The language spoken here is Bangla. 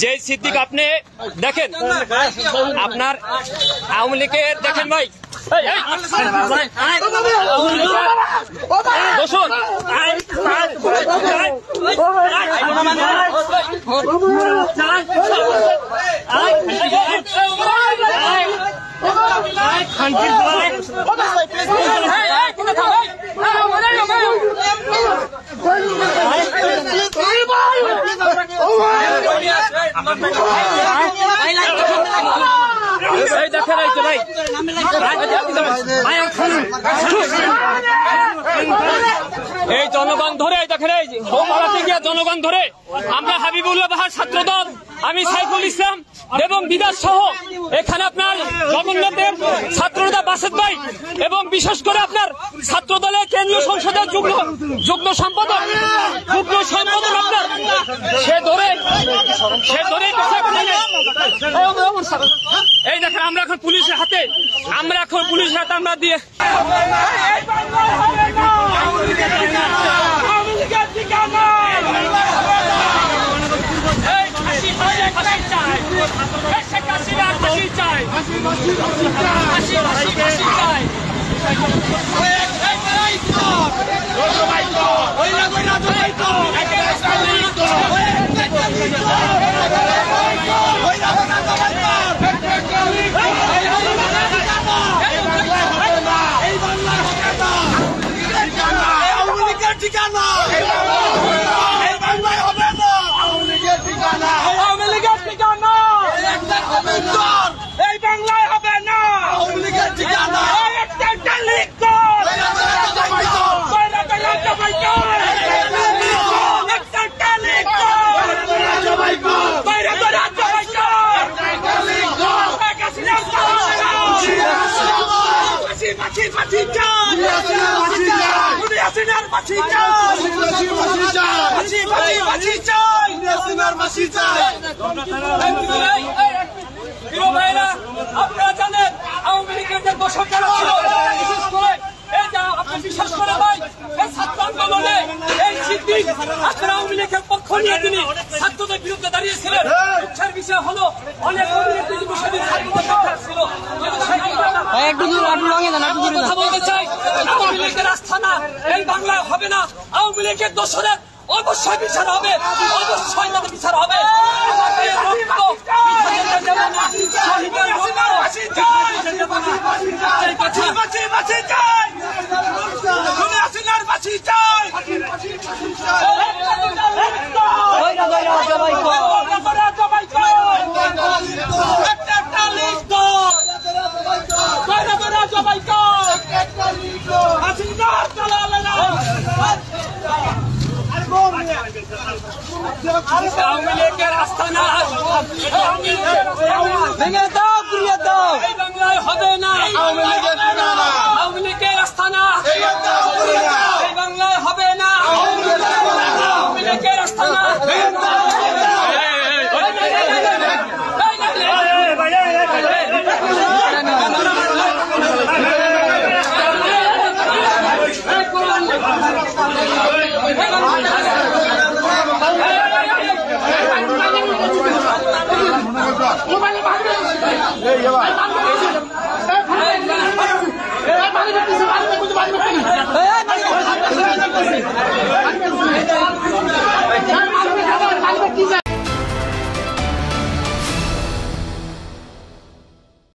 যে সিদ্দিক আপনি দেখেন আপনার আওয়ামী লীগের দেখেন ভাই বসুন এই জনগণ ধরে দেখেন এই জনগণ ধরে আমরা হাবিবুল্লাহ বাহার ছাত্রদল আমি সাইফুল ইসলাম এবং বিকাশ সহ এখানে আপনার জগন্নাথের ছাত্রনেতা বাসেদ ভাই এবং বিশেষ করে আপনার ছাত্র দলের কেন্দ্রীয় সংসদের যুগ্ম সম্পাদক আপনার সে ধরে এই দেখেন আমরা এখন পুলিশের হাতে আমরা দিয়ে আপনারা জানেন আওয়ামী লীগের যে দোষকরা ছিল বিশেষ করে এই যে আপনি বিশ্বাস করে ভাই এই ছাত্র আন্দোলনে এই সিদ্দিক আপনার আওয়ামী লীগের পক্ষ নিয়ে তিনি ছাত্রদের বিরুদ্ধে দাঁড়িয়েছিলেন। দুঃখের বিষয় হলো অনেক ছিল কথা বলতে চাই আওয়ামী লীগের আস্থানা এই বাংলায় হবে না। আওয়ামী লীগের দোষরের অবশ্যই বিচার হবে, অবশ্যই তাদের বিচার হবে। আওয়ামী লীগের আস্থানা ভেঙে দাও, ঘুরিয়ে দাও, এই বাংলায় হবে না।